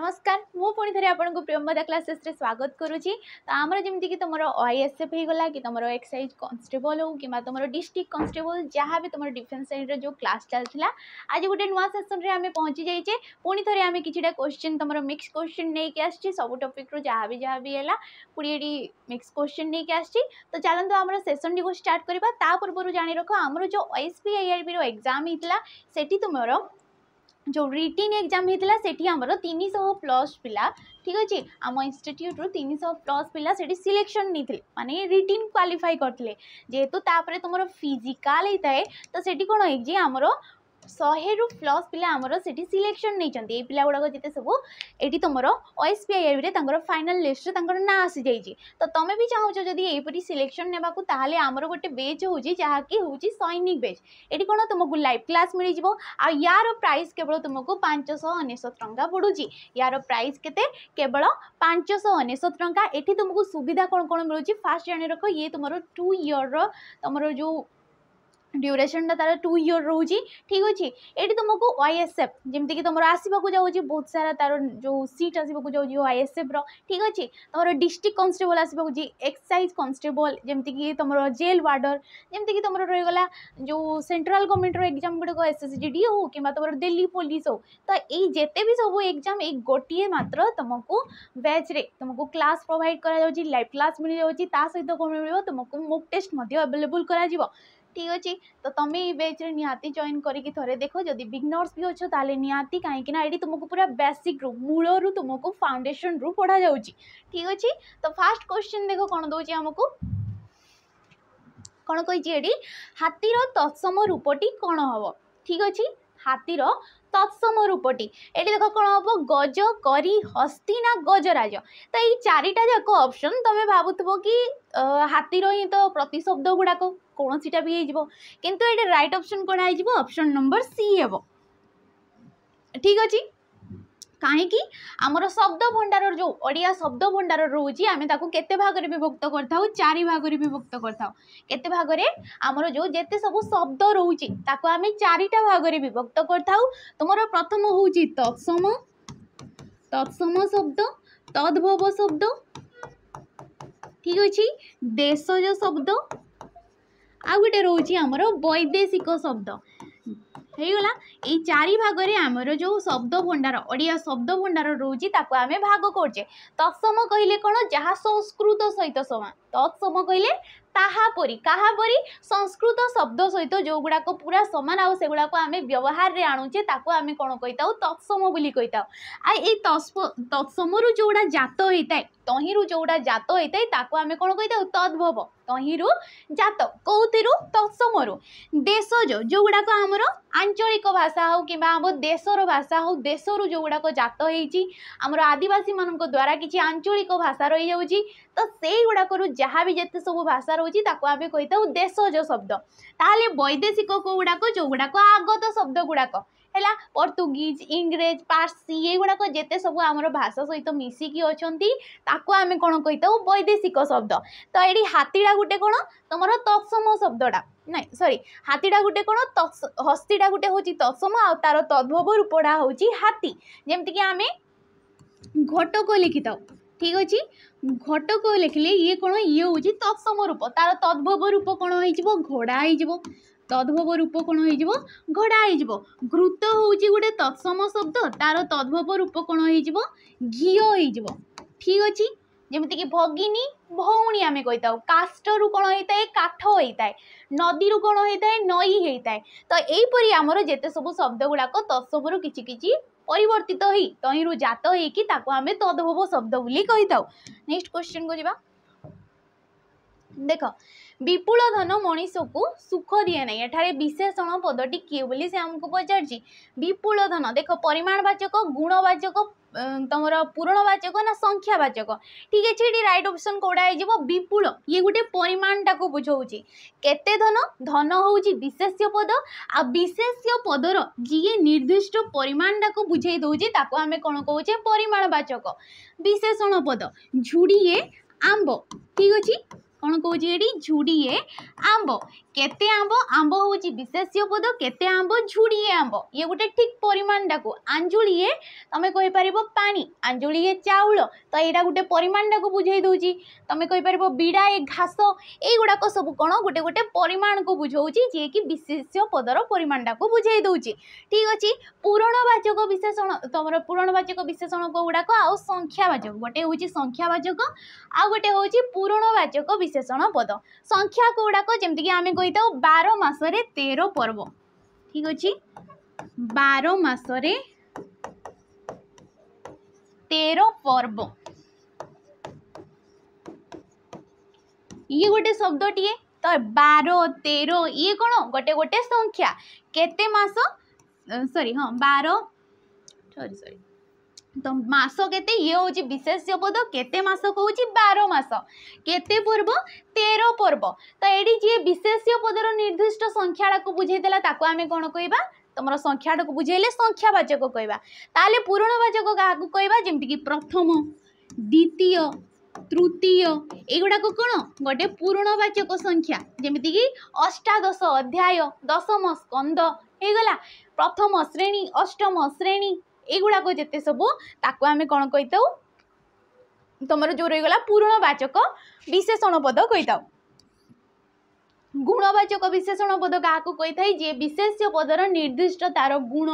नमस्कार मु पुणी थे आपको प्रियंवदा क्लासेस रे स्वागत करुच्ची। तो आमर जमी कि तुम आईएसएफ हो गला कि तुम एक्साइज कांस्टेबल हो कि तुम डिस्ट्रिक्ट कांस्टेबल जहाँ भी तुम डिफेन्स साइड रे जो क्लास चलता आज गोटे नुआ सेसन रे आम पहुँची जाइए। पुणी थे आम कि क्वेश्चन तुम मिक्स क्वेश्चन नहीं आसी सब टॉपिक रो जहाँ भी है पुणी मिक्स क्वेश्चन नहीं आसी। तो चलते आम सेसन टी स्टार्ट करवा ता पूर्व जानी रख आमर जो OSP-IRB एग्जाम होता से तुम जो रिटिन एग्जाम होता से आमर 300+ पिला ठीक अच्छे आम इंस्टीट्यूट रु 300+ पिला से सिलेक्शन नहीं माने रिटिन क्वालिफाई करते जेहेतु तापर तुम फिजिकाल होता है तो से कौन हो आमर 100+ पिला आमर से सिलेक्शन नहीं पिला गुड़ाक जिते सब ये तुम OSP-IRB फाइनल लिस्ट ना आसी जाइए। तो तुम्हें भी चाहो जदि यहीपरी सिलेक्शन नेबाकू ताहले आमर गोटे बेच हो जहाँकि हूँ सैनिक बेच ये कौन तुमको लाइव क्लास मिल जाव आ यार प्राइस केवल तुमको 599 टंका पड़ुची। यार प्राइस केते केवल 599 टंका। ये तुमको सुविधा कौन कौन मिलूँ फास्ट जानी रख ये तुम 2 ईयर तुम जो ड्यूरेशन तार 2 ईयर रोची ठीक अच्छे। ये तुमको OSF जमीक तुम आसवाक जाऊँगी बहुत सारा तार जो सीट आसवाक जाऊँगी OSF ठीक अच्छे। तुम डिस्ट्रिक्ट कांस्टेबल आसवाक एक्साइज कांस्टेबल जमीक तुम जेल वार्डर जमीक तुम रहीगला जो सेंट्रल गवर्नमेंट एग्जाम गुड़ाक SSGD हो कि तुम दिल्ली पुलिस हो। तो ये जिते भी सब एग्जाम एक गोटे मात्र तुमको बैच रे तुमको क्लास प्रोवाइड करा लाइव क्लास मिल जाऊँगी सहित कौन मिल तुमको मॉक टेस्ट अवेलेबल करा ठीक अच्छे। तो तुम ये बैच रे निहाती जॉइन करके थोड़े देख जदि बिगनर्स भी अच्छो ताले निहाती कहीं ये तुमको पूरा बेसिक रू मूल रू तुमको फाउंडेशन रू पढ़ा जाऊँगी ठीक अच्छे। तो फास्ट क्वेश्चन देख कौन दौर आमको कौन कही हाथीर तत्सम रूपटी कौन हम ठीक अच्छे। हाथीर तत्सम रूपटी ये देख कौन हम गज करी हस्ती ना गजराज। तो ये चारिटा जाक ऑप्शन तुम्हें भावुव कि हाथीर ही तो प्रतिशब्द गुड़ाक कौन सीटा भी हो किंतु ये राइट ऑप्शन कौन हो ऑप्शन नंबर सी हे ठीक अच्छे। कहीं आमर शब्द भंडार जो ओडिया शब्द भंडार रोचे आम केते भाग में विभक्त करता 4 भाग में विभक्त करता केते भाग में आमर जो जेते सब शब्द रोचे ताको आम 4टा भाग में विभक्त करता। तुम प्रथम हूँ तत्सम तत्सम शब्द तद्भव शब्द ठीक अच्छे देशज शब्द आ गोटे रोचे आमर वैदेशिक शब्द होगा। ये 4 भाग में आमर जो शब्द भंडार ओडिया शब्द भंडार रोचे ताको आमे भाग करचे। तत्सम कहले कौन जहाँ संस्कृत सहित समान तत्सम कहले ताहापरी काहापरी संस्कृत शब्द सहित जो गुड़ाक पूरा समान आ से गुड़ाक आम व्यवहार रे आणुचे ताको आमे कौन कही तत्सम बोली कही आ ये तत्सम रु जोड़ा जात होता है तहिरु जोड़ा जात होता है ताको आमे कौन कही तद्भव तहिरु जात कौथिरु तत्समरु देशज जो गुड़ाक आमर आंचलिक भाषा हो कि आम देशर भाषा हो देशरु जो गुड़ाक जात होती आमर आदिवासी मान द्वारा किसी आंचलिक भाषा रही जाऊँगी। तो से गुड़ाक जहाँ भी जिते सब भाषा रोचे ताको आमे कही देशज शब्द। ताहले वैदेशिक को गुड़ाक जो गुड़ाक आगत शब्द गुड़ाक है पोर्तुगीज इंग्रेज पार्सी ये गुड़ाक जिते सब आमर भाषा सहित मिसिकी अच्छी ताको आमे कौन कही वैदेशिक शब्द। तो ये हाथीटा गोटे कौन तुम तत्सम शब्दटा नहीं सॉरी हाथीटा गोटे कौन हस्तीटा गोटे हूँ तत्सम आ तार तद्भव रूपटा हूँ हाथी जमीक आम घटक लिखि था ठीक अच्छे। घटक लिखले ये कौन ये हूँ तत्सम रूप तार तद्भव रूप कौन हो घोड़ा हो तद्भव रूप कौन हो घोड़ा हो। घृत हूँ गोटे तत्सम शब्द तार तद्भव रूप कौन हो घी हो ठीक अच्छे। जमीक भगिनी भौणी आम कही था काष्ठरू कौन होता है काठ होता है नदी रु कौन होता है नई होता है। तो यहीपरि आमर जिते सब शब्द गुड़ाक तत्समु किछि परिवर्तित हो तहिरु जात होइकि ताको आमे तद्भव शब्द बोली कही था। नेक्स्ट क्वेश्चन को जीवा देख विपुल धन मनीष को सुख दिए ना एठारे विशेषण पदटी किए बोली से हमको पचार विपुल धन देख परिमाणवाचक गुणवाचक तुम पूरणवाचक ना संख्यावाचक ठीक अच्छे। ये राइट ऑप्शन कौड़ा हो विपुल ये गोटे परिमाणटा को बुझाऊँगी केते धन धन हूँ विशेष्य पद आ विशेष्य पदर जी निर्दिष्ट परिमाणटा को बुझे दौचे ताको आमे कौन कहे परिमाणवाचक। विशेषण पद झुड़िए आंब ठीक अच्छे कौन कहे झुड़िए आंब केते आंब आंब हूँ विशेष्य पद केते आंब झुड़िए आंब ये गोटे ठीक परिमाणटा को आंजुड़िए तुम कहीपर पानी आंजुड़िए चाउल तो यहाँ गोटे परिमाणटा को बुझे दूची तुम कहीपर बिड़ाए घास युड़ाक सब कौन गोटे गोटे परिमाण को बुझाऊँगी जी कि विशेष्य पदर परिमाणटा को बुझे दूची ठीक अच्छे पूरणवाचक विशेषण तुम पूरणवाचक विशेषण गुड़ाक आउ संख्यावाचक गोटे हूँ संख्यावाचक आउ गोटे हूँ पूरणवाचक विशेषण पद संख्या गुड़ाक जमीक आम कही 12 मासरे 13 पर्व ठीक अच्छे 12 मासरे 13 पर्व ये गोटे शब्द टीए तो 12 13 ये कौन गोटे गोटे संख्या केते मास सॉरी हाँ 12 सॉरी तो मास केते ये हूँ विशेष्य पद केते मास कहूँ 12 मास केते पर्व 13 पर्व तो ये जी विशेष्य पदर निर्दिष्ट संख्या को बुझेदेला ताको आमे कौन कहबा तुम संख्या को बुझेले संख्यावाचक कहबा ताले पूरणवाचक क्या कहबा जेमति कि प्रथम द्वितीय तृतीय एगुड़ाक कौन गोटे पूरणवाचक संख्या जेमति कि अष्टादश अध्याय दशम स्कंद होगला प्रथम श्रेणी अष्टम श्रेणी एगुड़ाक जिते सबू ताको आमे कौन कही तुम जो रहीगला पूरणवाचक विशेषण पद कही गुणवाचक विशेषण पद क्या कही था जी विशेष्य पदर निर्दिष्ट तार गुण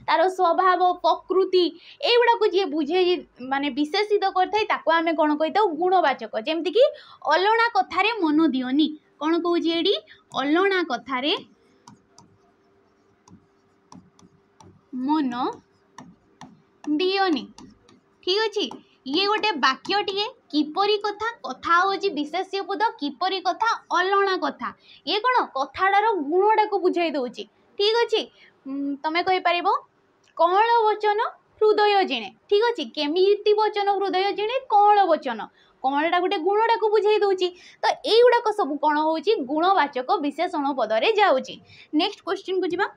तार स्वभाव प्रकृति एगुड़ाक जी बुझे माने विशेषित करें कौन कही गुणवाचक जमती कि अलणा कथारे मन दियोनी कौन कहूँ ये अलणा कथारे मन दियोनी ठीक अच्छे ये गोटे वाक्य टीए किपरी कथा कथा हूँ विशेष्य पद किपरी कथा अलणा कथा ये कौन कथाटार गुणटा को बुझाई दूची ठीक अच्छे तुम कहीपर कौन वचन हृदय जिणे ठीक अच्छे केमिति वचन हृदय जिणे कौन वचन कौनटा गोटे गुणटा को बुझाई दूची तो युड़ाक सब कौन हूँ गुणवाचक विशेषण पदरे जाऊँगी नेक्स्ट क्वेश्चन को जा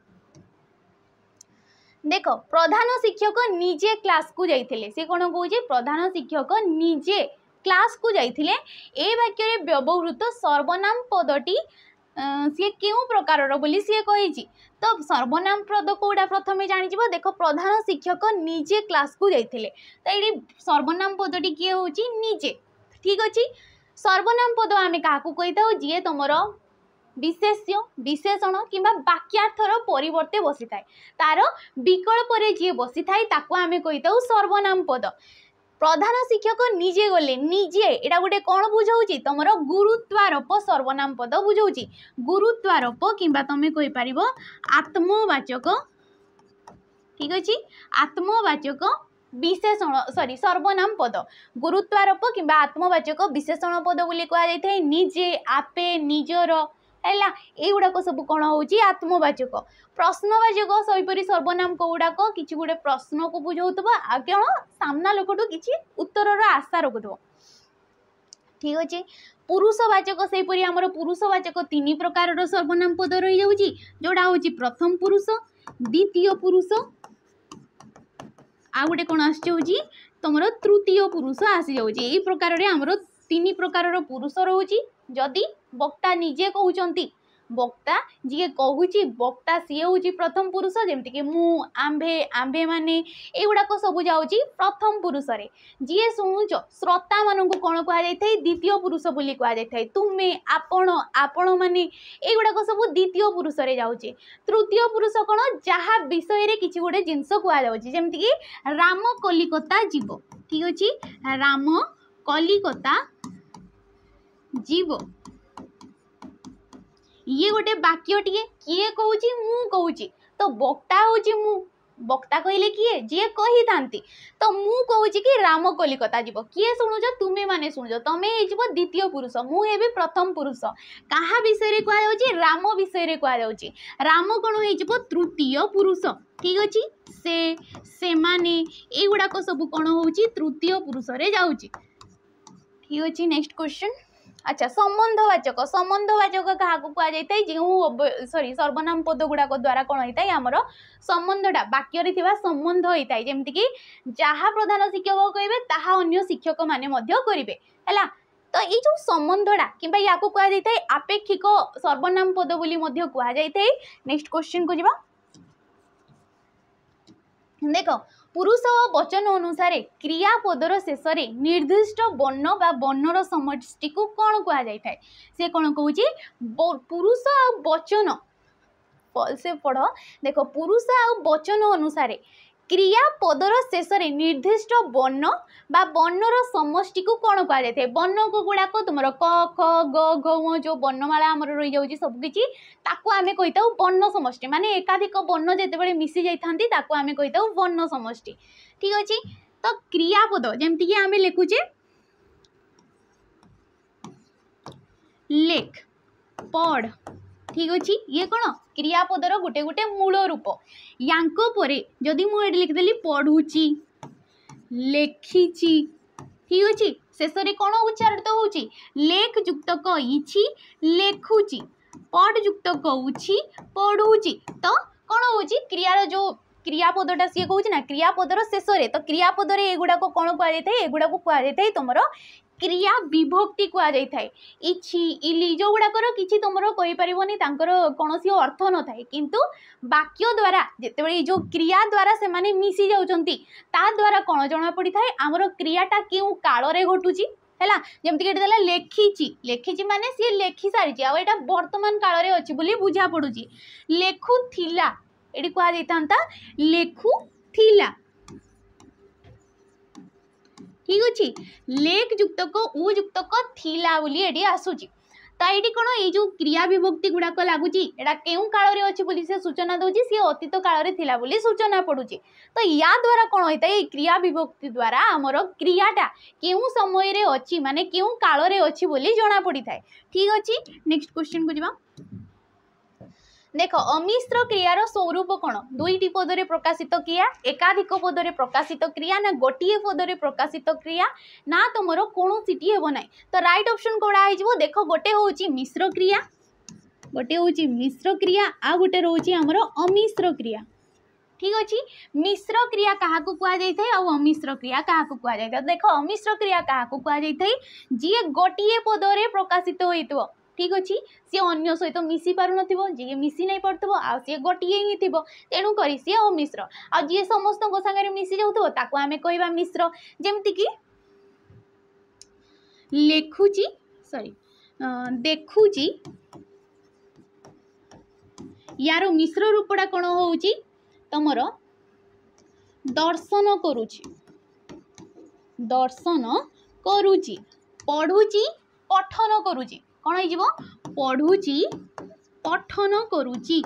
देख प्रधान शिक्षक निजे क्लास को जाइथिले से कौन कहूँ प्रधान शिक्षक निजे क्लास को जाइथिले ए वाक्य व्यवहृत सर्वनाम पदटी सी क्यों प्रकार बोली सी कही तो सर्वनाम पद कौटा प्रथम जानी देख प्रधान शिक्षक निजे क्लास को जाइथिले तो ये सर्वनाम पदटी किए हूँ निजे ठीक अच्छे सर्वनाम पद आम क्या कही था जी तुम विशेष्य विशेषण किंबा वाक्यार्थर परिवर्ते बसी थाए तार विकल्प जी बसी थाए ताको आमे कही था सर्वनाम पद प्रधान शिक्षक निजे गले निजे एटा गोटे कौन बुझाऊँ तुम गुरुत्वारोप सर्वनाम पद बुझाऊँ गुरुत्वारोप किंबा तुम कही पार आत्मवाचक ठीक अच्छे आत्मवाचक विशेषण सॉरी सर्वनाम पद गुरुत्वारोप किंबा आत्मवाचक विशेषण पद बोली कहुए निजे आपे निजर है युड़ाक सब कौन हूँ आत्मवाचक प्रश्नवाचक सहीपरी सर्वनाम गुड़ाक कि गोटे प्रश्न को बुझाऊब आ कौन सामना लोक कि उत्तर आशा रखुव ठीक अच्छे पुरुषवाचक सेपरी आमर पुरुषवाचक 3 प्रकार सर्वनाम पद रही जाऊँगी जोड़ा हूँ प्रथम पुरुष द्वितीय पुरुष आ गोटे कौन आसूँ तुम तृतीय पुरुष आसी जाऊँगी यही प्रकार आमर 3 प्रकार पुरुष रोचे जदि वक्ता निजे कहते वक्ता जी कहूँ वक्ता सी हूँ प्रथम पुरुष जमती कि मु आंभे आंभे माने युड़ाक सब जाऊँगी प्रथम पुरुष रे जी शुणुच श्रोता मान कौन कहुए द्वितीय पुरुष बोली कहुए तुमे आपण आपण माने युड़ाक सब द्वितीय पुरुष रे जाऊँगी तृतीय पुरुष कौन जहाँ विषय रे किसी गोटे जिनस कहुच्छी जमती कि राम कलिकता जीव ठीक अच्छे राम कलिकता जीव ये गोटे वाक्य टीए किए कहूँ मु कहूँ तो वक्ता हूँ मु वक्ता कहले किए जी कही था तो मु कहूँ कि राम कलिकता जीव किए शुणुच तुम्हें माने शुणुच तमें हो द्वितीय पुरुष मुझे प्रथम पुरुष क्या विषय कहुच्छी राम विषय कहुच्छी राम कौन हो तृतीय पुरुष ठीक अच्छे से माने युड़ाक सब कौन हूँ तृतीय पुरुष रे जाऊँगी ठीक अच्छे नेक्स्ट क्वेश्चन अच्छा संबंधवाचक क्या कहुए जो सॉरी सर्वनाम पद गुड़ाक द्वारा कौन होता है आमर संबंधटा वाक्य संबंध होता है जमती कि जहाँ प्रधान शिक्षक कहे ताहा अन्य शिक्षक माने करेंगे है तो ये जो संबंधटा कि या कह जाए आपेक्षिक सर्वनाम पद बोली कह जाए। नेक्स्ट क्वेश्चन को जीवा। देख पुरुष वचन अनुसार क्रियापदर शेष में निर्दिष्ट वर्ण बा वर्णर समष्टि को कौन कह जाए सी कौन कहूँ पुरुष वचन से पढ़। देख पुरुष वचन अनुसार क्रियापदर शेष में निर्दिष्ट वर्ण बा वर्णर समष्टि को कौन कह जाए वर्ण को गुड़ाक तुम क ख ग घ जो वर्णमाला आमर रही जाऊँगी सबकि आम कही वर्ण समष्टि माने एकाधिक वर्ण जिते मिसी जाता आम कही वर्ण समष्टि। ठीक अच्छे तो क्रियापद जमती आम लिखुचे लेख पढ़। ठीक अच्छे ये कौन क्रियापदर गोटे गोटे मूल रूप यांको परे जदि मुझे लिखिदेली पढ़ुची लेखिची। ठीक अच्छे शेष में कौन उच्चारित होची लेख युक्त कइछि लेखुची पढ़ युक्त कउछि पढ़ुची। तो कौन होची क्रियार जो क्रियापदटा सी कहूँ ना क्रियापदर शेष में तो क्रियापदर एगुड़ाक कौन कहुए एगुड़ाक कहुए तुम क्रिया विभक्ति कहुए इछि इली जो गुड़ाकर किसी तुम कहीपरनी कौन अर्थ न थाए किंतु वाक्य द्वारा जिते जो क्रिया द्वारा से माने मिसी जाउछंती ता द्वारा कौन जना पड़ी थाए आमर क्रियाटा केउ काल रे घटुची है जमती लेखिची लेखिची माने सी लेखि सारी आटा वर्तमान काल रे अछि बोली बुझा पड़ुची लेखुथिला एटी कह जाता लेखुथिला। ठीक अच्छे लेख युक्त उ युक्त थिला बोली एटी आसूची तो ये कौन ये जो क्रिया विभक्ति गुड़ाक लगुच एटा केउ काल रे अछि बोली से सूचना दउची सी अतीत काल रे थिला बोली सूचना पड़ुची। तो या द्वारा कौन होता है क्रिया विभक्ति द्वारा आमर क्रियाटा केउ समय रे अछि माने केउ काल रे अछि बोली जना पड़ी थाए। ठीक अच्छे नेक्स्ट क्वेश्चन को जीवा। देख अमिश्र क्रियार स्वरूप कौन दुईटी पदरे प्रकाशित क्रिया एकाधिक पदरे प्रकाशित क्रिया ना गोटे पदरे प्रकाशित क्रिया ना तुम कौन सीटी हेब ना। तो राइट ऑप्शन कौड़ा हो देख गोटे हूँ मिश्र क्रिया गोटे हूँ मिश्र क्रिया आ गोटे रोचे आमर अमिश्र क्रिया। ठीक अच्छे मिश्र क्रिया क्या कहुए आ अमिश्र क्रिया क्या कहुए देख अमिश्र क्रिया क्या कहुए जी गोटे पदरे प्रकाशित हो। ठीक अच्छे सी अन्य सहित मिसी पार जी मिसी नहीं पार्थो आ सी गोटे ही थी तेणुक सी अमिश्र आ जी समस्त सागर मिसी जाऊँ आम कह मिश्र जमती कि लेखुची सॉरी देखुची यार मिश्र रूपटा कौन हो तमर दर्शन करुची पढ़ुची पठन करुची कौन हो पढ़ुची पठन करुची।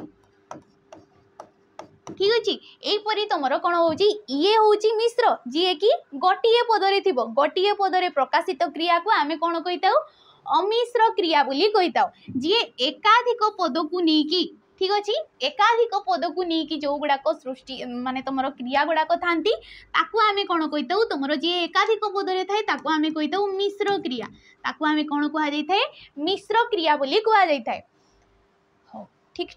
ठीक अच्छे यहीपरी तुम कौन हो ये हूँ मिश्र जी कि गोटे पदरे थी गोटे पदरे प्रकाशित क्रिया को आम कौन कही अमिश्र क्रिया बोली कही जी एकाधिक पद को नहीं। ठीक अच्छे एकाधिक पद को नहीं जो गुड़ाक सृष्टि माने तुम क्रिया गुड़ाक था आम कौन कही तुम जी एकाधिक पदरे थाए आम कही मिश्र क्रिया आम कौन कहुए मिश्र क्रिया बोली कहुए। ठीक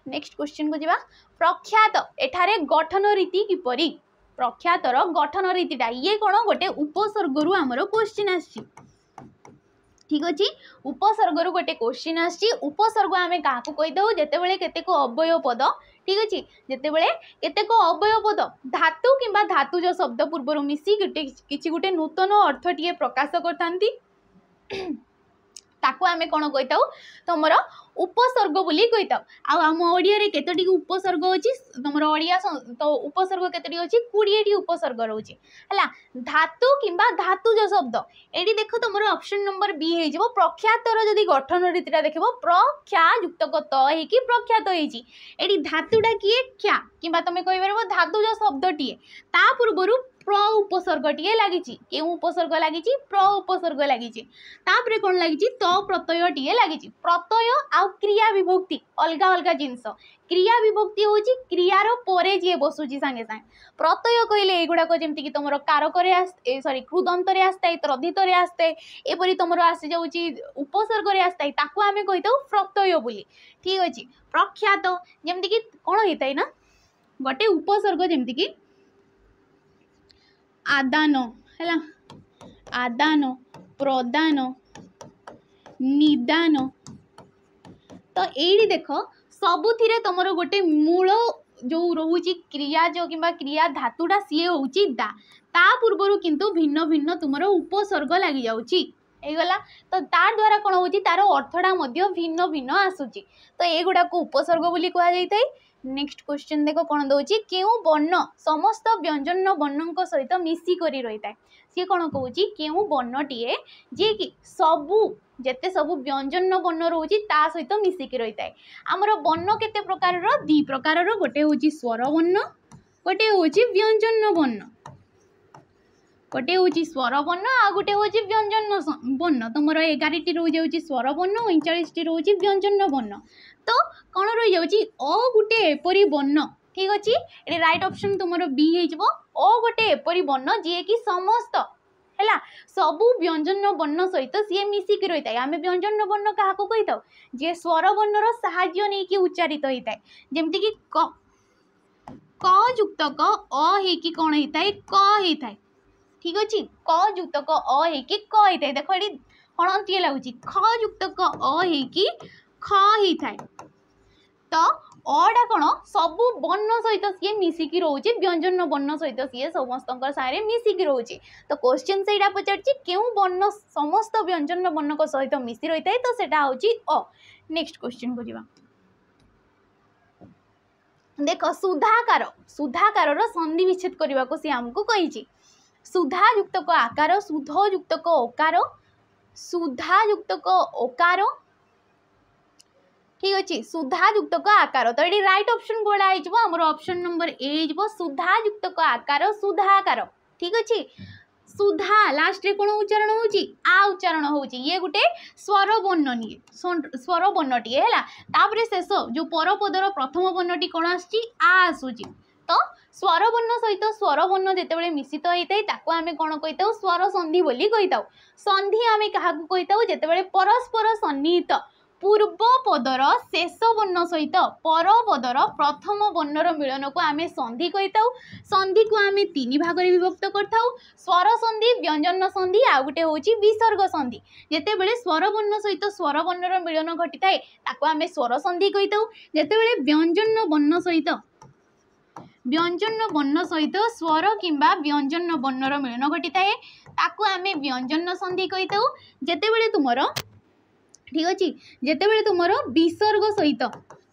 नेक्स्ट क्वेश्चन को जीवा। प्रख्यात एठारे गठन रीति किपरि प्रख्यातर गठन रीतिटा ये कौन गोटे उपसर्ग आमर क्वेश्चन आछि। ठीक अच्छे उपसर्ग गोटे क्वेश्चन आछि उपसर्ग आम क्या कहीदे जितेबाला केतेक अव्यय पद। ठीक अच्छे जितेबाला केतेक अव्यय पद धातु किंबा धातुज शब्द पूर्व मिसी किसी गोटे नूतन अर्थटीए प्रकाश करथांती ताकू आमे कौन कही तुम उपसर्ग बोली कही आम ओडिया केतोटी उपसर्ग अच्छी तुम ओडिया तो उपसर्ग केतोटी अच्छी 20टी उपसर्ग रोचे है धातु किंबा धातुज शब्द ये देख तुम ऑप्शन नंबर बी हो प्रख्यातर जदि गठन रीतिटा देख प्रख्या युक्त कि प्रख्यात होती धातुटा किए ख्या कि तुम कहीपर धातुज शब्दटीए ता पूर्व प्र उपसर्गटीए लगी के उपसर्ग लगी प्र उपसर्ग लगी कौन लगी त प्रत्ययटीए लगी प्रत्यय आ क्रिया विभक्ति अलग अलग जिनस क्रिया विभक्ति हूँ क्रियार परे जी बसुची सांगे सांगे प्रत्यय कहले युड़ाक जमीक तुम कारक सॉरी कृदंत आसता तद्धित आसता एपरी तुम आसी जाऊँगी उपसर्ग आसता आम कही प्रत्यय बोली। ठीक अच्छे प्रख्यात जमीक कौन होता है ना गोटे उपसर्ग जमीक आदान है आदान प्रदान निदान। तो ये देख सबुथिरे तुमर गोटे मूल जो रोचे क्रिया जो कि क्रिया धातुटा सी हूँ दा ता पूर्वर किंतु भिन्न भिन्न तुमर उपसर्ग लगी जाऊँगला तो तार द्वारा कौन हो तार अर्थटा भिन्न भिन्न आसूची तो युगुड़ा को उपसर्ग बोली कहुई। नेक्स्ट क्वेश्चन देख कौन दौर केउ वर्ण समस्त व्यंजन वर्ण सहित मिसिक रही है सी कौन कौन केउ वर्णटीए जी कि सबू जेते सबू व्यंजन वर्ण रोचे ता सहित मिसिक रही है। आमर वर्ण केते प्रकार दी प्रकार गोटे हूँ स्वर वर्ण गोटे हूँ व्यंजन वर्ण गोटे हूँ स्वर वर्ण आ गोटे हूँ व्यंजन वर्ण तुम 11 टी रही जाऊँगी स्वर वर्ण 39 टी रोचे व्यंजन वर्ण तो कौन रही जाऊँगी अ गोटे एपरी वर्ण ठीक अच्छे ये राइट ऑप्शन तुम बी हो अ गोटे एपरी वर्ण जी कि समस्त है सबू व्यंजन वर्ण सहित सी मिसिक रही है। आम व्यंजन वर्ण क्या कही था जे स्वर वर्णर साहाय्य नहीं कि उच्चारित होता है जमती कि क युक्त क अ होती कौन होता है क होता है ठीक अच्छे क युक्त क अ होती क होता है देख ये हणंती लगुच ख युक्त क अ होती ख होता है तो अटा कौन सबू वर्ण सहित सी मिसिक रोचे व्यंजन वर्ण सहित सी समस्त सारे मिसिक रोचे तो क्वेश्चन से पचार क्यों वर्ण समस्त व्यंजन वर्ण सहित मिसी रही है तो सेटा होची अ। नेक्स्ट क्वेश्चन को जीवा देख सुधाकार सुधाकार संधि विच्छेद करने को सी आमको कही सुधा युक्त क आकार सुध युक्त क ओकार सुधा युक्त क ओकार ठीक अच्छे सुधा युक्त क आकार तो ये राइट ऑप्शन गोला आमर ऑप्शन नंबर ए सुधा युक्त क आकार सुधाकार ठीक अच्छे सुधा लास्ट रे कौन उच्चारण होची आ उच्चारण होची ये गोटे स्वर वर्ण निये स्वर वर्णटी है तापर शेष जो परपदर प्रथम वर्णटी कौन आसी आ आसूची तो स्वर वर्ण सहित स्वर वर्ण जितेबाला मिश्रित होता है ताको आमे कौन कही स्वर संधि बोली कही संधि आमे क्या कही जितेबाला परस्पर सन्निहित पूर्व पदर शेष वर्ण सहित पर पदर प्रथम वर्णर मिलन को आमे संधि कही संधि को आमे 3 भाग में विभक्त करता स्वर संधि व्यंजन संधि आ गोटे हूँ विसर्ग संधि जितेबाला स्वर वर्ण सहित स्वर वर्णर मिलन घटी थाए ताको आमे स्वर संधि कही जितेबाला व्यंजन वर्ण सहित स्वर किंबा व्यंजन वर्णर मिलन घटी थाए ताको आमे व्यंजन संधि कही जितेबाला तुमर ठीक अच्छे जितेबाला तुमर विसर्ग सहित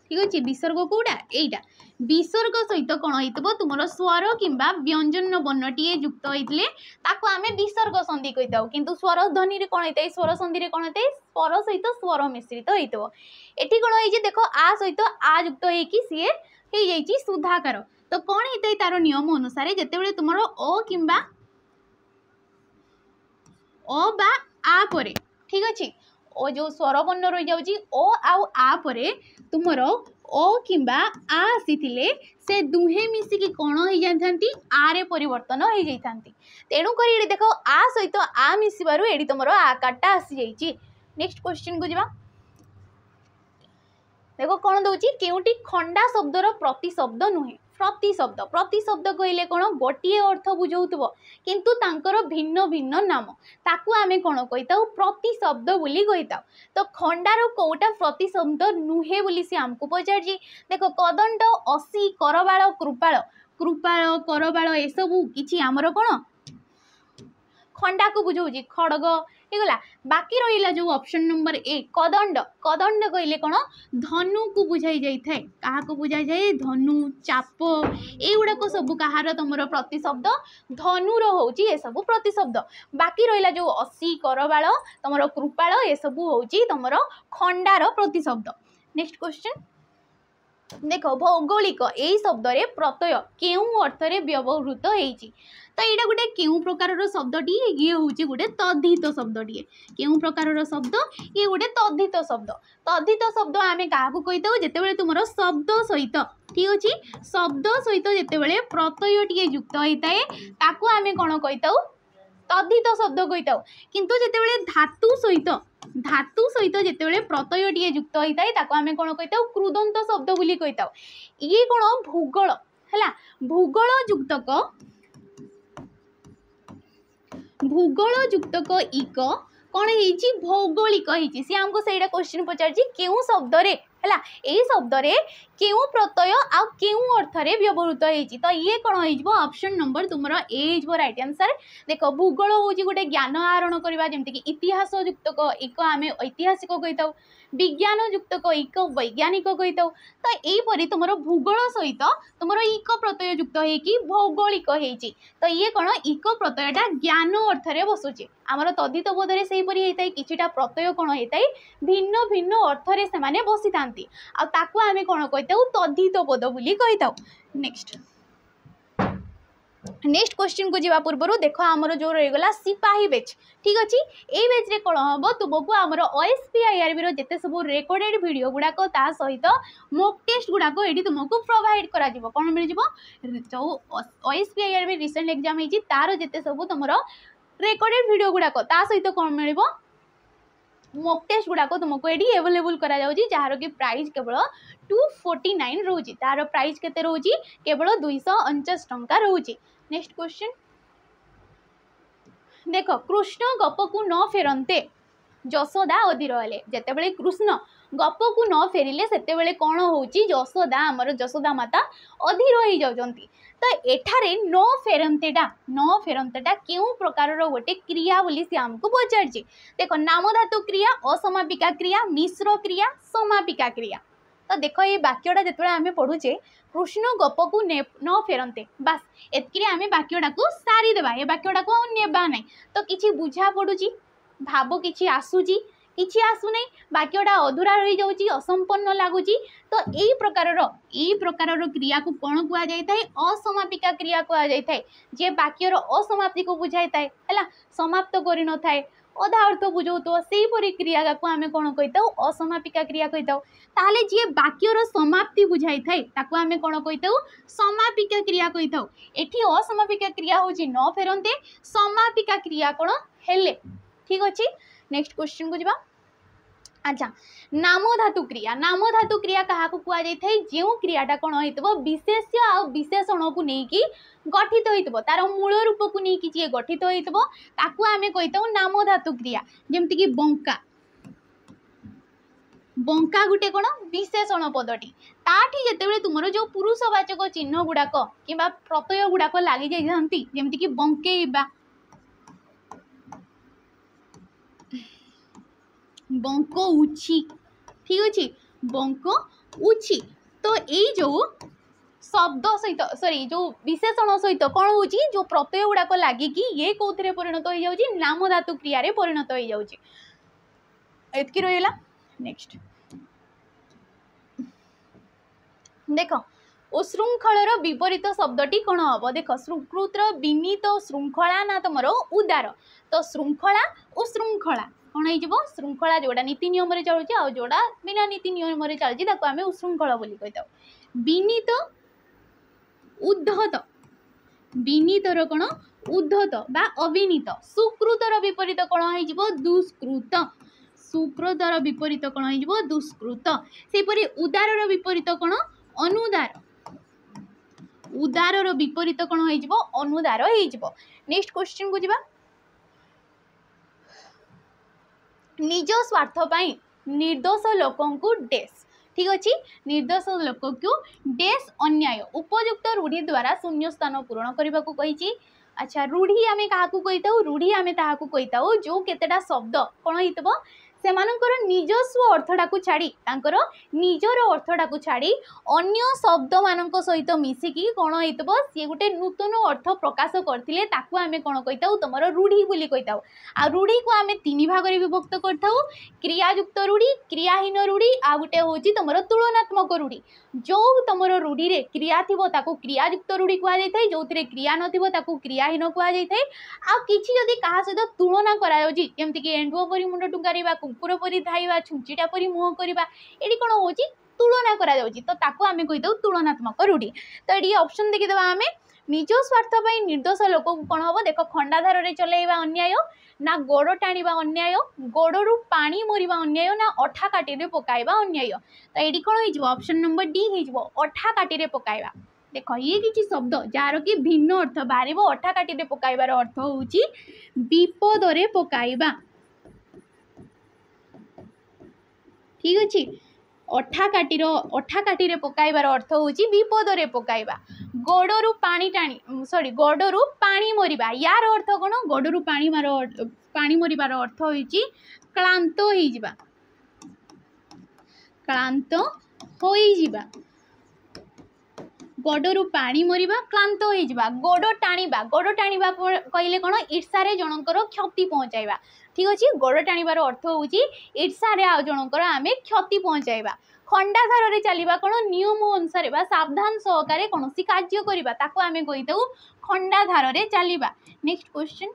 ठीक अच्छे विसर्ग कौटा यहीटा विसर्ग सहित कौन हो तुम स्वर किंबा व्यंजन वर्णटीए युक्त होते आम विसर्ग संधि कही किंतु स्वर ध्वनि कौन होता है स्वर संधि कौन होता है स्वर सहित स्वर मिश्रित होता ये कौन हो देख आ सहित आ युक्त हो सुधाकार तो कौन होता है तार नियम अनुसार जितेबाला तुम अ किंबा अ बा आ परे ठीक अच्छे ओ जो स्वर वर्ण रही जाऊँगी ओ आ परे तुमर ओ किंबा आ आसी से दुहे मिसिकी कौन हो जाती आरे परिवर्तन हो जाती तेणुक देख आ सहित आ मिसबार ये तुम आकारटा आसी जाइए। नेक्स्ट क्वेश्चन को जावा देख कौन दौर केउटी खंडा शब्दर प्रतिशब्द नुहे प्रतिशब्द कहले कौन गोटे अर्थ बुझाऊ किंतु तांकर भिन्न भिन्न नाम ताकू आमे कौन कही प्रतिशब्द बोली कही तो खंडार कौटा प्रतिशब्द नुहे बोली सी आमको पचार देख कदंड असी करबाल कृपाल कृपाल करबाल ए सबू किछि आमर कौन खंडा को बुझाऊँ खड़ग होगला बाकी रहा जो ऑप्शन नंबर ए कदंड कदंड कहले कौन धनु को बुझाई जाए क्या बुझाई जाए धनु चाप युड़ाक सब कहार तुम प्रतिशब्द धनुर हूँ ये सब प्रतिशब्द बाकी रहा जो असी करबाल तुम कृपाल ये सब हूँ तुम खंडार प्रतिशब्द। नेक्स्ट क्वेश्चन देख भौगोलिक यही शब्द प्रत्यय केउ अर्थरे व्यवहृत होती तो यहाँ गोटे क्यों प्रकार शब्दटी ये हूँ गोटे तद्धित शब्दटी क्यों प्रकार शब्द ये गोटे तद्धित शब्द आम क्या कही जितेबाला तुम शब्द सहित ठीक अच्छे शब्द सहित जितेबाला प्रत्ययटी युक्त होता है ताकू आम कौन कही तद्धित शब्द कही किंतु जितेबाला धातु सहित जितेबाला प्रत्ययटी युक्त होता है ताकू आम कौन कही कृदंत शब्द बोली कही ये कौन भूगोल है भूगोल युक्तक इक कौन है भौगोलिक है सी आमको सहीटा क्वेश्चन पचार क्यों शब्द रे है यही शब्द रे क्यों प्रत्यय आउ क्यों अर्थ रे व्यवहृत होती तो ये कौन हो ऑप्शन नंबर तुम ए हो राइट आंसर। देख भूगोल हूँ गोटे ज्ञान आहरण करवा जमीक इतिहास युक्तक एक आम ऐतिहासिक कही था विज्ञान युक्तक एक वैज्ञानिक कही था तो यहीपरि तुम भूगोल सहित तुम इक प्रत्यय युक्त हो भौगोलिक होती तो ये कौन इक प्रत्ययटा ज्ञान अर्थ रे बसुचे आमर तद्धित बोधरे से होता किछिटा प्रत्यय कौन होता है भिन्न भिन्न अर्थ रे से माने बसी था आकु आम कौन कही तद्धित बोध बोली कही था। नेक्स्ट क्वेश्चन को जीवा पूर्व देख आमर जो रहीगला सिपाही बेच ठीक अच्छे ये बेच रे कौन हम तुमको आमर OSPIRB जिते सब रेकर्डेड वीडियो गुड़ाक ता सहित मॉक टेस्ट गुड़ाक ये तुमको प्रोवाइड करा कौन मिल जो OSPIRB रिसेंट एग्जाम होती तार जिते सब तुम रेकर्डेड वीडियो गुड़ाक ता सहित कौन मिल मॉक टेस्ट गुड़ाक तुमको ये एवेलेबल करा जार कि प्राइस केवल 249 रोचे तार प्राइस केते रोची केवल 249 टंका रोचे। नेक्स्ट क्वेश्चन देख कृष्ण गप को न फेरंते यशोदा अधीर हेले जितेबाला कृष्ण गप को न फेरिले सेतेबेले कौन होची यशोदा आमर यशोदा माता अधीर हो जाउजंती तो एठारे न फेरंतेटा क्यों प्रकार गोटे क्रिया बोली सी आमको पचार देख नाम धातु क्रिया असमापिका क्रिया मिश्र क्रिया समापिका क्रिया तो देख ये वाक्यटा जिते आम पढ़ुचे कृष्ण गप को न फेरंते बास एतकी आम वाक्यटा को सारीदेवा ये वाक्यटा को नेबा ना तो किसी बुझा पड़ुची भाव किसी आसूची किसी आसुना वाक्यटा अधूरा रही जाऊँगी असंपन्न लगुच तो यही प्रकार क्रिया को कौन कहुए असमापिका क्रिया कहुए जे वाक्यर असमाप्ति को बुझाई था है समाप्त कर न थाए अधा अर्थ बुझाऊ तो सेहीपरि क्रिया को आम कौन कही था असमापिका क्रिया कही था ताले जी वाक्यर समाप्ति बुझाई थाए ताको आम कौन कही था समापिका क्रिया कही था एठी असमापिका क्रिया हूँ न फेरंते समापिका क्रिया कौन हेले ठीक अच्छे। नेक्स्ट क्वेश्चन को जीवा अच्छा नाम धातु क्रिया क्या कहुए जो क्रियाटा कौन हो विशेष्य आ विशेषण को लेकिन गठित हो तार मूल रूप को लेकिन जी गठित हो आम कही नाम धातु क्रिया जमती बंका बंका गोटे कौन विशेषण पदटी ताठी जिते तुम जो पुरुषवाचक चिन्ह गुड़ाक कि प्रत्यय गुड़ाक लगी जाती जमती बंकेइबा बंक उची ठीक अच्छे बंक उची तो यही जो शब्द सहित सॉरी जो विशेषण सहित कौन हो जो प्रत्यय गुड़ाक लगे कि ये कौन परिणत हो जाऊँगी नाम धातु क्रिया रे परिणत हो जाऊँगी एतकी रहा। नेक्स्ट देख उशृंखल विपरीत शब्दटी कौन हम देख सुकृतर विनीत श्रृंखला ना तुम उदार तो श्रृंखला उशृंखला कौन हो श्रृंखला जोड़ा नीति नियम चलुची आ जोड़ा बिना नीति नियम चलती आम उशृंखल बोली कही विनीत उद्धत विनीतर कौन उद्धत बा अविनीत सुकृतर विपरीत कौन हो दुष्कृत सुकृतर विपरीत कौन हो दुष्कृत सेपरि उदार विपरीत कौन अनुदार उदार विपरीत कौन हो अनुदार हो। नेक्स्ट क्वेश्चन को जीवा निज स्वार्थ पाई निर्दोष लोकों को डेस ठीक अच्छे निर्दोष लोक को डेस अन्याय उपयुक्त रूढ़ी द्वारा शून्य स्थान पूरण करने को कही। अच्छा रूढ़ी आम क्या कही था रूढ़ी आम कही था जो केतेटा शब्द कौन हो सेमानकर निजस्व अर्थटा को छाड़ी तांकर निजर अर्थटा को छाड़ी अन्य शब्द मानक सहित मिसिकी कौन हो सी गोटे नूतन अर्थ प्रकाश करते आम कौन कही तुम रूढ़ी बोली कही आ रूढ़ी को आम तीन भाग में विभक्त कर क्रियायुक्त रूढ़ी क्रियाहीन रूढ़ी आ गोटे हूँ तुम तुलनात्मक रूढ़ी जो तुम रूढ़ी रे क्रिया थी क्रियायुक्त रूढ़ी कहुए जो क्रिया नथो क्रियाहीन कहुए आ किसी जदि क्या सहित तुलना करमती एंडुओ परी मुंड टुंगारी कुकुर परी धाइबा छुंचिटा परी मुह करवा ये कौन हो तुलना करा तो ताको आम कही तुलनात्मक रूढ़ी तो ये ऑप्शन देखीदे आम निज स्वार्थ निर्दोष लोक को कौन हम देख खंडाधार रे चलैबा अन्याय ना गोड़ टाणिबा अन्याय गोड़ू पानी मोरिबा अन्याय ना अठा काटी रे पकाइबा अन्याय तो ये कौन हो ऑप्शन नंबर डी हो अठा काटी रे पकाइबा देख ये किसी शब्द जार कि भिन्न अर्थ बाहर अठा काटी रे पकाइबार अर्थ हूँ विपद रे पकाइबा ठीक अच्छे। अठा काटी पकाइबार अर्थ होची विपद रे पकाइबा। गोड़रू पानी टाणी सॉरी गोड़रू पानी मरिबा यार अर्थ कोन गोड़रू पानी मरिबार अर्थ होची क्लांत होई जिबा क्लांत होई जिबा। गोड़रू पानी मरिबा क्लांत होई जिबा। गोड़ टाणीबा कहले कोन ईर्षारे जनकर क्षति पहुंचाइबा। ठीक अच्छे गोड़ टाणीबार अर्थ होची ईर्षारे आ जनकर आमे क्षति पहुंचाइबा। खंडाधार रे चलिबा कोन नियम अनुसार बा सावधान सहकारे कोनोसी कार्य करिबा ताको आमे कहिताउ खंडाधार रे चलिबा। नेक्स्ट क्वेश्चन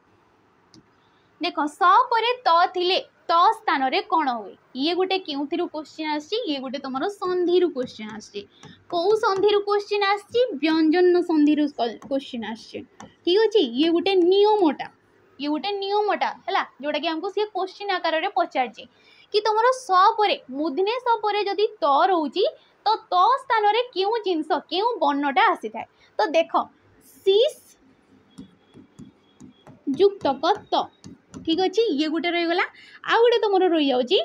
देखो स परे त थिले त स्थान रे कोन होय ये गुटे केउथिरु क्वेश्चन आछि ये गुटे तमरो संधिरु क्वेश्चन आछि। को संधिरु क्वेश्चन आछि व्यंजन संधिरु क्वेश्चन आछि। ठीक अछि ये गुटे नियमटा हैला जोटा कि हमको से क्वेश्चन आकार रे पचारछि कि तुमरो स परे मुधने स परे जदि त रहउची तो त स्थान रे केउ जिंस केउ वर्णटा आसी थाए। तो देखो सीस युक्त क त ठीक अछि ये गुटे रहि गला। आ गुटे तुमरो रहि जाउची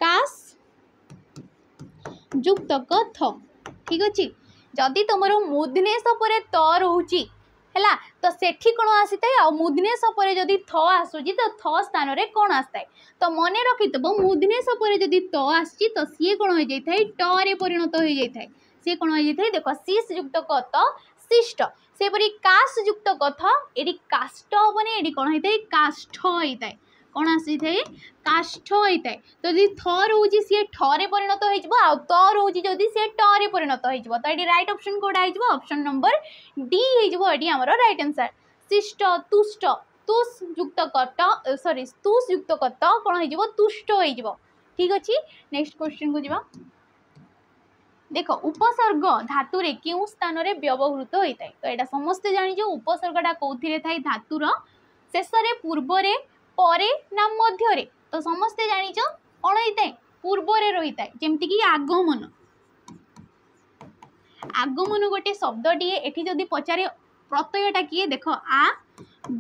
कास युक्त क थ। ठीक अछि जदि तुमरो मुधने स परे त रहउची हैला तो सेठी कोन आसी थाए आ मुधने स परे जदि थ आसुची तो थ स्थान रे कोन आस्ताए। तो मने रखितबो मुधने स परे जदि त आसी तो सी कोन हो जाय थाए ट रे परिणत हो जाय थाए। सी कोन हो जाय थाए देखो सीस युक्त क त शिष्ट से परी कास युक्त क थ एडी काष्ट बने एडी कोन होइताए काष्ठ होइताए कोन आसी थाए काष्ठ होइताए। तो जदि थ रहउची सी ठ रे परिणत हो जिवो आ त रहउची जदि सी ट रे परिणत हो जिवो। तो एडी राइट ऑप्शन कोडा हो जिवो ऑप्शन नंबर डी हो जिवो एडी हमरो राइट आंसर। शिष्ट तुष्ट तुस युक्त क त सॉरी तुस युक्त क त कोन हो जिवो तुष्ट हो जिवो। ठीक अछि नेक्स्ट क्वेश्चन को जिवो देखो उपसर्ग धातु रे केउ स्थान रे व्यवहृत होइताय। तो एटा समस्त जानि जो उपसर्गटा कोथिरे थाई धातुर शेष रे पूर्व रे परे ना मध्य रे। तो समस्त जानि जो कोन होइताय पूर्व रे रहिताय जेमति कि आगमन आगमन गोटे शब्द टिए एठी जदि पचारे प्रत्ययटा किए देखो आ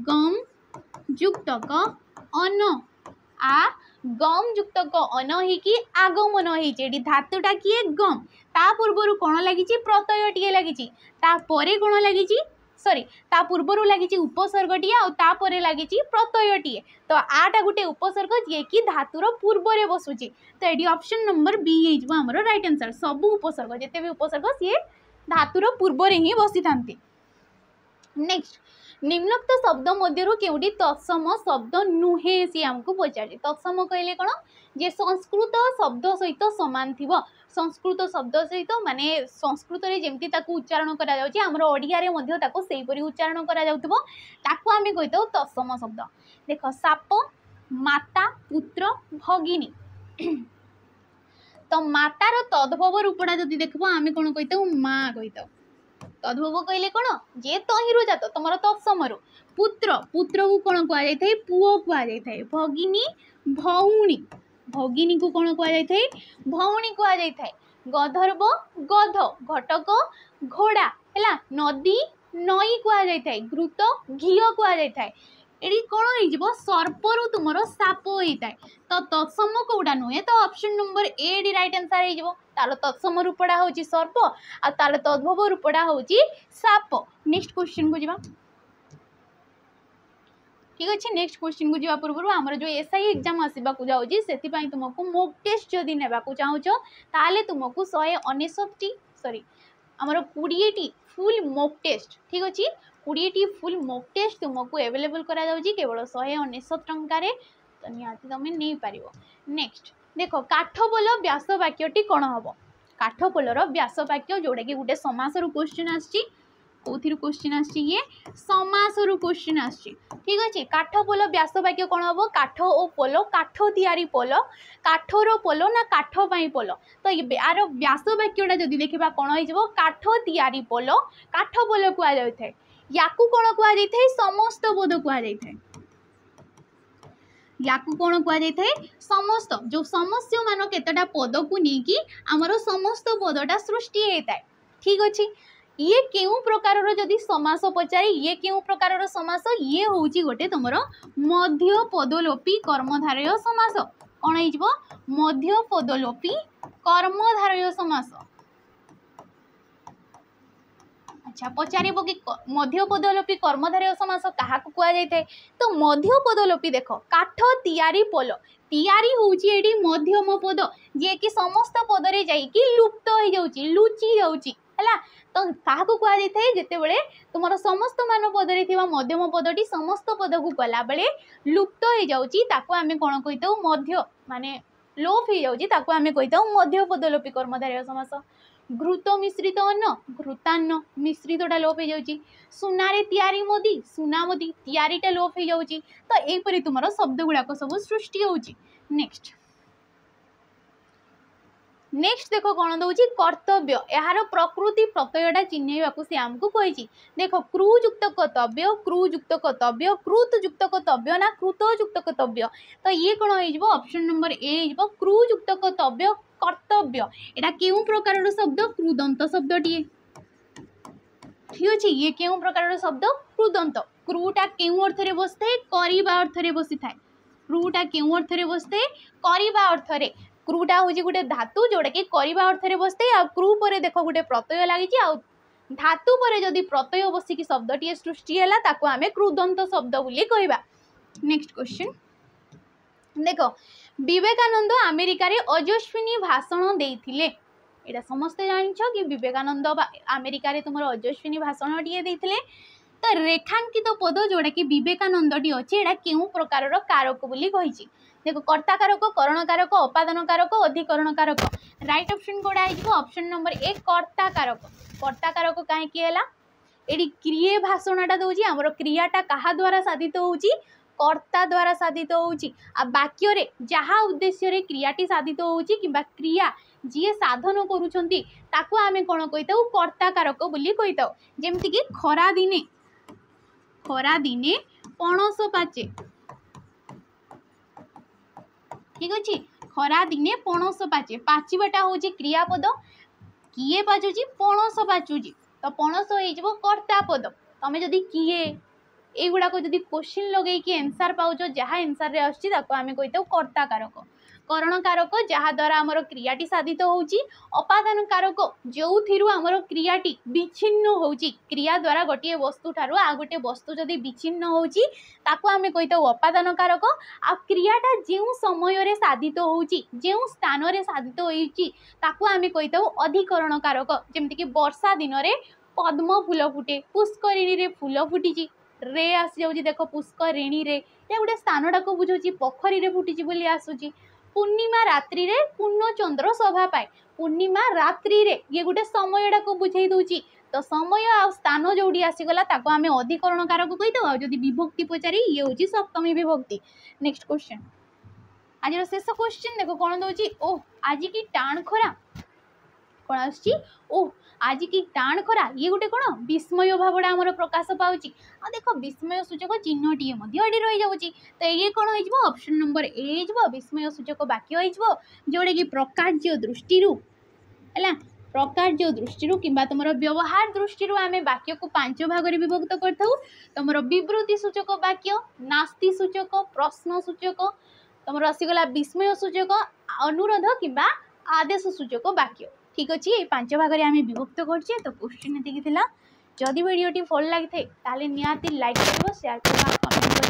गम युक्त क अन आ गम युक्त क अन ही कि आगमन ही जेडी धातुटा किए गम ता पूर्वरु कोन लागिची प्रत्यय टिए लागिची ता परे कोन लागिची सॉरी ता पूर्वरु लागिची उपसर्ग टिए आ ता परे लागिची प्रत्यय टिए। तो आटा गुटे उपसर्ग जे कि धातुर पूर्व रे बसुची। तो एडी ऑप्शन नंबर बी हे जबो हमरो राइट आंसर। सब उपसर्ग जेते भी उपसर्ग सी धातुर पूर्व रे ही बसी थांती। नेक्स्ट निम्नोक्त शब्द मध्यरु केउडी तत्सम शब्द नुहे सी हमको पचारे। तत्सम कहले कोन जे संस्कृत शब्द सहित समान थिबो संस्कृत शब्द सहित माने संस्कृत रे जेमति ताकू उच्चारण करा जाउची हमरो ओडिया रे मध्ये ताकू सेही परि उच्चारण करा जाउतबो ताकू आमे कहितो तत्सम शब्द। देखो साप माता पुत्र भगिनी तो मातार तद्भव रूपडा जदि देखबो आमे कोन कहितो मां कहितो। तद्भव कहले कोन जे तहिरु जात तमरो तत्समरु पुत्र पुत्र को कोन कुआ जाय थाए पुओ कुआ जाय थाए। भगिनी भौणी भगिनी को कोन कुआ जाय थाए भौणी कुआ जाय थाए। गधर्व गध घटक घोड़ा हैला नदी नई कुआ जाय थाए। घृत घियो कुआ जाय थाए। एडी कोन होई जिवो सर्परु तुमरो साप होई थाए। तो तत्सम कोडा नुहे तो option number A D right answer हे जिवो। तालो तत्सम रूपडा होची सर्प आ तालो तद्भव रूपडा होची साप। नेक्स्ट क्वेश्चन को जिवा ठीक अच्छे। नेक्स्ट क्वेश्चन को जावा पूर्व आमर जो एसआई एग्जाम आसवा को जाऊँगी से तुमको मॉक टेस्ट जदि नेबा को चाहूच ताले तुमको 169 सॉरी आमर 20 फुल मॉक टेस्ट ठीक अच्छे 20 फुल मॉक टेस्ट तुमको अवेलेबल करा जाउची केवल 169 टंका रे। तो निहाती तुम नहीं पार। नेक्स्ट देखो काठपोल व्यास वाक्यटी कौन हम काठपोलर व्यास वाक्य जोटा कि गोटे समासर क्वेश्चन आसी कौथिर क्वेश्चन आसी ये समासर क्वेश्चन आसी ठीक अच्छे। काठपोल व्यास वाक्य कौन हम काठ ओ पोल काठ तैयारी पोल काठर पोल ना काठ पाई पोल। तो यार व्यास वाक्यटा जदि देखा कौन हो काठ तैयारी पोल काठ पोल कुआ जाय थाए। याकू कौन कुआ जाय थाए समस्त बोध कुआ जाय थाए। याकू कौन कुआ जाय थाए समस्त जो समस्त मान केतटा पद को नहीं कि आमर समस्त पदटा सृष्टि होता है ठीक अच्छे। ये केउ प्रकार जदि समास पचारे ये केउ प्रकार समास ये होउची गोटे तुमर मध्य पदलोपी कर्मधारय समास कौन हो मध्य पदलोपी कर्मधारय समास। अच्छा पचार कि मध्य पदलोपी कर्मधारय समास क्या कह जाए तो मध्य पदलोपी देख काठ तैयारी पोल तैयारी होउची एडी मध्यम पद जे कि समस्त पदरे जाइकी लुप्त हो जाउची लुचि जाउची हैला तो क्या कह जाए जिते बड़े तुम समस्त मान पदरे थिबा मध्यम पदटी समस्त पद को गला बेले लुप्त हो जाउची ताको आमे कोन कहितौ मध्य माने लोप हो जाउची ताको आमे कहितौ मध्य पदलोपी कर्मधारय समास। घृत मिश्रित अन्न घृतान्न मिश्रितटा लोप हो जाउची सुनारे तैयारी मोदी सुना मोदी तैयारीटा लोप हो जाउची तो एपरि तुमर शब्द गुड़ाक सब सृष्टि होउची। नेक्स्ट देख कौन दौर कर्तव्य यार प्रकृति प्रत्ययटा चिन्हवाक से आमको कही देख क्रुयुक्त कर्तव्य क्रुयुक्त कर्तव्य कृतयुक्त कर्तव्य ना कृतयुक्त कर्तव्य तो ये कौन हो ऑप्शन नंबर ए हो क्रुयुक्त कर्तव्य कर्तव्य एटा केउ प्रकार शब्द कृदंत शब्दटीए ठीक अच्छे ये केउ प्रकार शब्द कृदंत क्रुटा केउ अर्थ रे बसते करिबा अर्थ रे बसी थाए क्रुटा केउ अर्थ रे बसते करिबा अर्थ रे क्रुटा हूँ गोटे धातु जोटा कि करवा अर्थ रे बसते आ क्रू पर देख गोटे प्रत्यय लगी आ धातु पर जदि प्रत्यय बसिकी शब्दटीए सृष्टि है ताको आमे क्रुदंत शब्द बोली कहबा। नेक्स्ट क्वेश्चन देख विवेकानंद अमेरिका रे अजस्विनी भाषण देइथिले एटा समस्ते जानिछ कि विवेकानंद अमेरिका रे तुमर अजस्विनी भाषण टीए देइथिले तो रेखांकित पद जोटा कि विवेकानंद टी अच्छे एटा केउ प्रकार कारक बोली कहिछि देखो कर्ता कारक करण कारक अपादान कारक अधिकरण कारक राइट ऑप्शन कोड़ा है ऑप्शन नंबर एक कर्ता कारक कहीं है ये क्रिया भाषणटा दूसरी आमर क्रियाटा क्या द्वारा साधित होउची कर्ता द्वारा साधित होउची आ वाक्य रे जहाँ उद्देश्य रे क्रियाटी साधित होउची किबा क्रिया जी साधन करूछंती ताकू आमे कोन कहिताउ कर्ता कारक बोली कहिताउ जेमति कि खरा दिने पणस पाचे ठीक अच्छे खरा दिने पणस पाचे पाचिबाटा हूँ क्रियापद किए पाचुची पणस पाचुची तो पणस हो कर्ता पद तुम जदि किए युड़ाक जदि क्वेश्चन लगे कि एनसार पाउच जहाँ एनसार रे आछी ताको आमे कहिताउ कर्ता कारक करण कारक जहाँ द्वारा आमर क्रियाटी साधित होउची अपादान कारक जो थिरु आमर क्रियाटी विच्छिन्न होउची क्रिया द्वारा गोटे वस्तु ठारू आ गोटे वस्तु जदि विच्छिन्न होउची ताको आमे कहिताउ अपादान कारक आ क्रियाटा जेउ समय रे साधित होउची जेउ स्थान रे साधित होइची ताको आमे कहिताउ अधिकरण कारक जेमति कि वर्षा दिन रे पद्म फूल फुटे पुष्करिणी रे फूल फुटीची रे आसी जाउची देखो पुष्करिणी रे या गोटे स्थानटा को बुझौची पोखरी रे फुटीची बोली आसुची पूर्णिमा रात्रि रे पूर्ण चंद्र शोभा पाए पूर्णिमा रात्रि रे ये गोटे समयटा को बुझाई दूची तो समय आ स्थान जोड़ी आसीगला ताको आमे अधिकरण कारक कहितो आ जदि विभक्ति पचारी ये होची सप्तमी विभक्ति। नेक्स्ट क्वेश्चन आज शेष क्वेश्चन देखो कौन दउची ओ आज की टाण खरा कौन आछि ओ आज की टाण खरा ये गोटे कौन विस्मय भावटा आमर प्रकाश पाउची आ देखो विस्मय सूचक चिन्हटीए एडी रही जाउची तो ये कौन हो ऑप्शन नंबर ए हो विस्मय सूचक वाक्य हो जोड़े कि प्रकार्य दृष्टि है प्रकार्य दृष्टि कि तुम व्यवहार दृष्टि आम वाक्य को 5 भाग में विभक्त करथाउ तुम विवृत्ति सूचक वाक्य नास्ति सूचक प्रश्न सूचक तुम आसीगला विस्मय सूचक अनुरोध कि आदेश सूचक वाक्य ठीक अच्छे ये 5 भाग में आम विभक्त करछे तो क्वेश्चन एतिकी थिला जदि वीडियोटी भल लगी थाए ताले निहाती लाइक कर शेयर कर कमेंट